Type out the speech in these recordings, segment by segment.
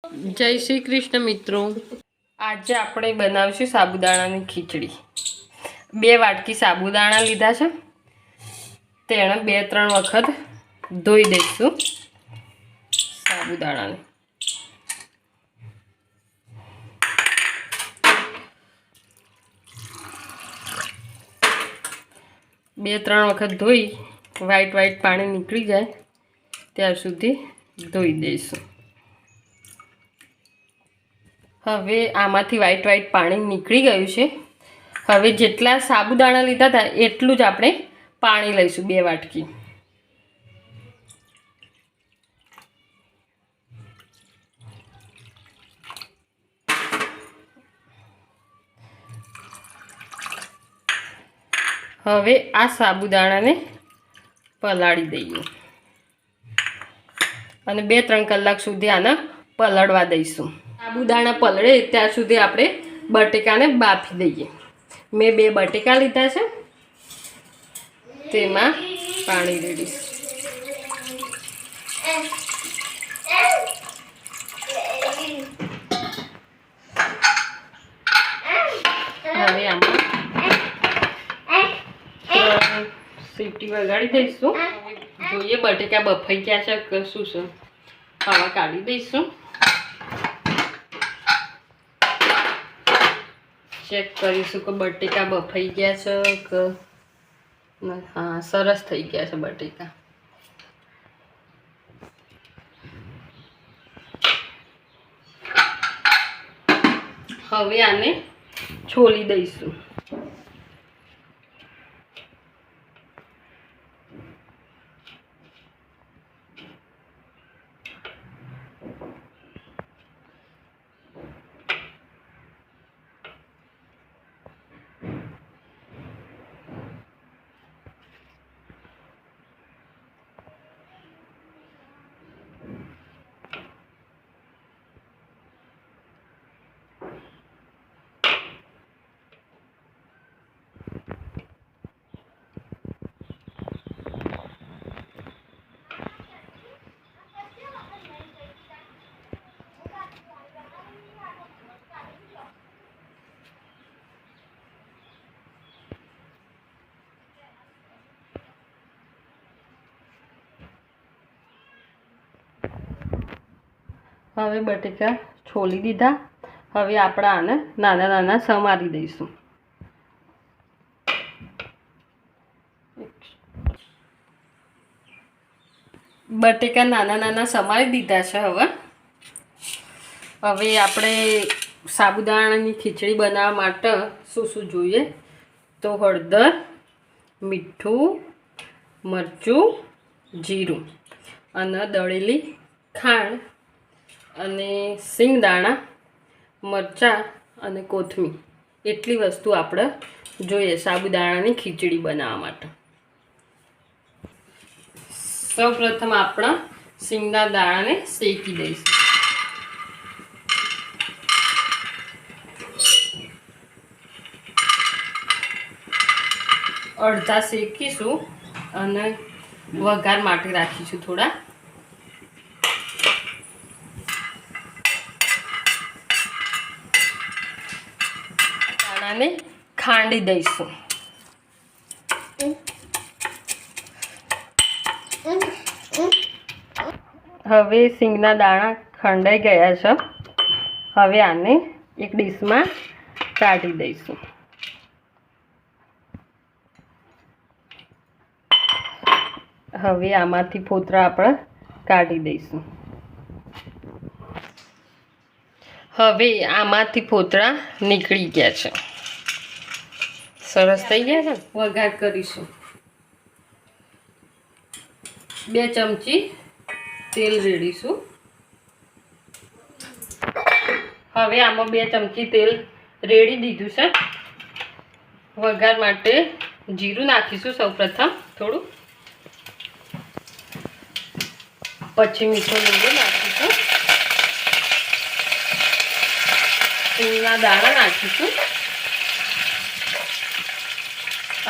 जय श्री कृष्ण मित्रों, आज આપણે બનાવશું સાબુદાણાની ખીચડી। 2 વાટકી સાબુદાણા લીધા છે, તેને 2-3 વખત ધોઈ દઈશું। સાબુદાણાને 2-3 વખત ધોઈ વાઈટ પાણી નીકળી જાય ત્યાર સુધી ધોઈ દઈશું। હવે આમાંથી વાઈટ પાણી નીકળી ગયું છે। હવે જેટલા સાબુદાણા લીધા હતા એટલું જ આપણે પાણી લઈશું, 2 વાટકી। હવે આ સાબુદાણાને પલાળી દઈએ અને 2-3 કલાક સુધી આને પલળવા દઈશું। સાબુદાણા પલળે ત્યાં સુધી આપણે બટેકાને બાફી દઈએ। મેં 2 બટેકા લીધા છે, તેમાં પાણી રેડીશ। હવે આમાં સીટી વગાડી દઈશું। જોઈએ બટેકા બફાઈ ગયા છે કે શું છે, પાવા કાઢી દઈશું। चेक करीशुं के बटेका बफाई गया छे के हाँ सरस थई गया छे बटेका। हवे आने छोली दईशुं। હવે બટેકા છોલી દીધા। હવે આપણે આને નાના નાના સમારી દઈશું। બટેકા નાના નાના સમારી દીધા છે। હવે આપણે સાબુદાણાની ખીચડી બનાવવા માટે શું શું જોઈએ તો હળદર, મીઠું, મરચું, જીરું અને દળેલી ખાંડ અને સિંગદાણા, મરચાં અને કોથમીર એટલી વસ્તુ આપણે જોઈએ સાબુદાણાની ખીચડી બનાવવા માટે। સૌપ્રથમ આપણે સિંગના દાણાને શેકી દઈશું। અડધા શેકીશું અને વઘાર માટે રાખીશું થોડા। દાણાને ખાંડી દઈશું। હવે સિંગના દાણા ખંડાઈ ગયા છે। હવે આને એક ડીશમાં કાઢી દઈશું। હવે આમાંથી ફોતરા આપણે કાઢી દઈશું। હવે આમાંથી ફોતરા નીકળી ગયા છે, સરસ થઈ ગયા છે। વઘાર કરીશું। 2 ચમચી તેલ રેડીશું। હવે આમાં 2 ચમચી તેલ રેડી દીધું છે। વઘાર માટે જીરું નાખીશું સૌપ્રથમ થોડું, પછી મીઠું લીંબુ નાખીશું, સિંગના દાણા નાખીશું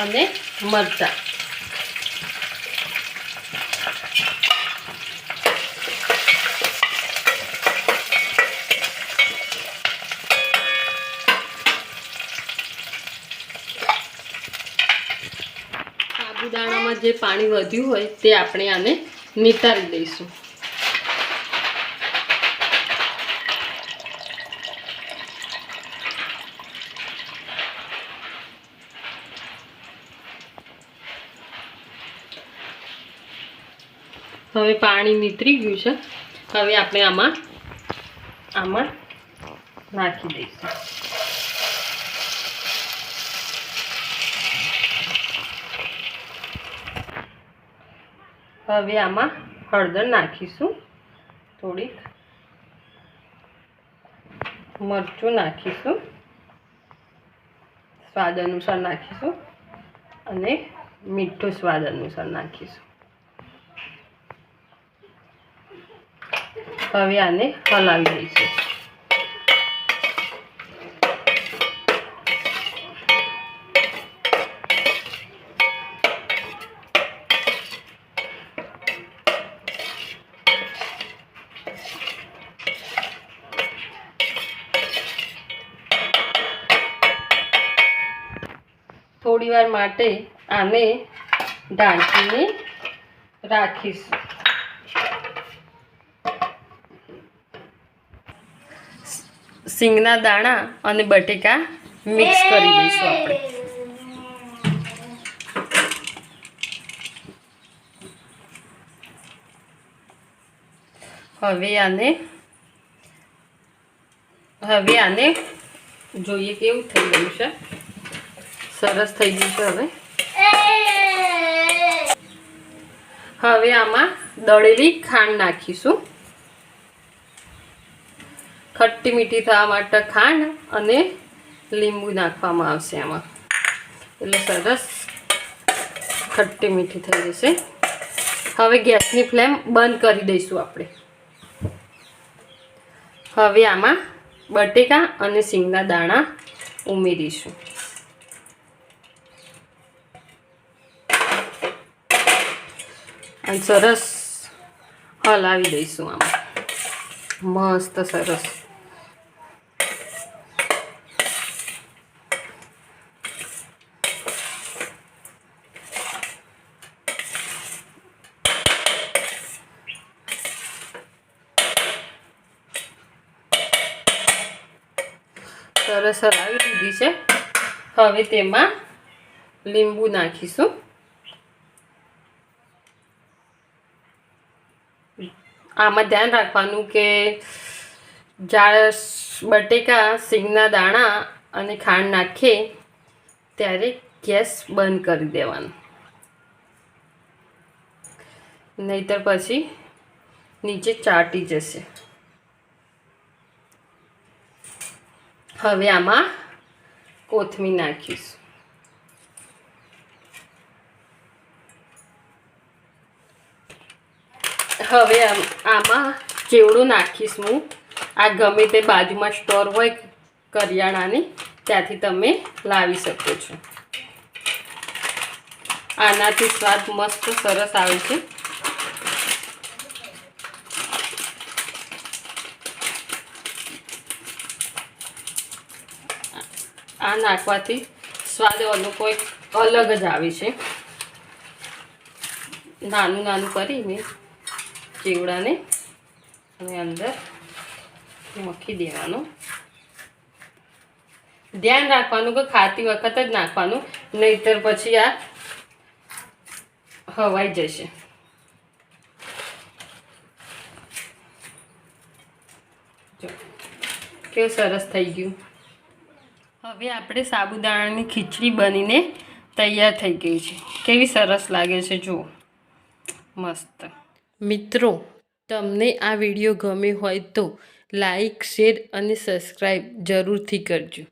અને મરચાં। સાબુદાણામાં જે પાણી વધ્યું હોય તે આપણે આને નિતારી દઈશું. હવે પાણી નીતરી ગયું છે. હવે આપણે આમાં નાખી દઈશું. હવે આમાં હળદર નાખીશું, થોડીક મરચું નાખીશું, સ્વાદ અનુસાર નાખીશું અને મીઠું સ્વાદ અનુસાર નાખીશું. હવે આને હલાવી દઈશું. થોડી વાર માટે આને ઢાંકીને રાખીશું. સિંગના દાણા અને બટેકા મિક્સ કરી દઈશું આપણે. હવે આને જોઈએ કેવું થઈ ગયું છે. સરસ થઈ ગયું છે. હવે આમાં દળેલી ખાંડ નાખીશું. ખટ્ટી મીઠી થવા માટે ખાંડ અને લીંબુ નાખવામાં આવશે આમાં, એટલે સરસ ખટ્ટી મીઠી થઈ જશે. હવે ગેસની ફ્લેમ બંધ કરી દઈશું આપણે. હવે આમાં બટેકા અને સિંગના દાણા ઉમેરીશું. અને સરસ હલાવી દઈશું આમાં. મસ્ત સરસ હલાવી દીધી છે. હવે તેમાં લીંબુ નાખીશું. આમાં ધ્યાન રાખવાનું કે જ્યારે બટેકા, સિંગના દાણા અને ખાંડ નાખીએ ત્યારે ગેસ બંધ કરી દેવાનું, નહીતર પછી નીચે ચાટી જશે. હવે આમાં કોથમીર નાખીશું. હવે આમાં ચેવડો નાખીશ હું. આ ગમે તે બાજુમાં સ્ટોર હોય કરિયાણાની, ત્યાંથી તમે લાવી શકો છો. આનાથી સ્વાદ મસ્ત સરસ આવે છે. આ નાખવાથી સ્વાદ કોઈ અલગ જ આવે છે. નાનું નાનું કરીને ચેવડાને અને અંદર મૂકી દેવાનું. ધ્યાન રાખવાનું કે ખાતી વખત જ નાખવાનું, નહીતર પછી આ હવાઈ જશે. જો કેવું સરસ થઈ ગયું. હવે આપણે સાબુદાણાની ખીચડી બનીને તૈયાર થઈ ગઈ છે. કેવી સરસ લાગે છે જુઓ, મસ્ત. મિત્રો, તમને આ વિડીયો ગમ્યો હોય તો લાઈક, શેર અને સબસ્ક્રાઈબ જરૂરથી કરજો.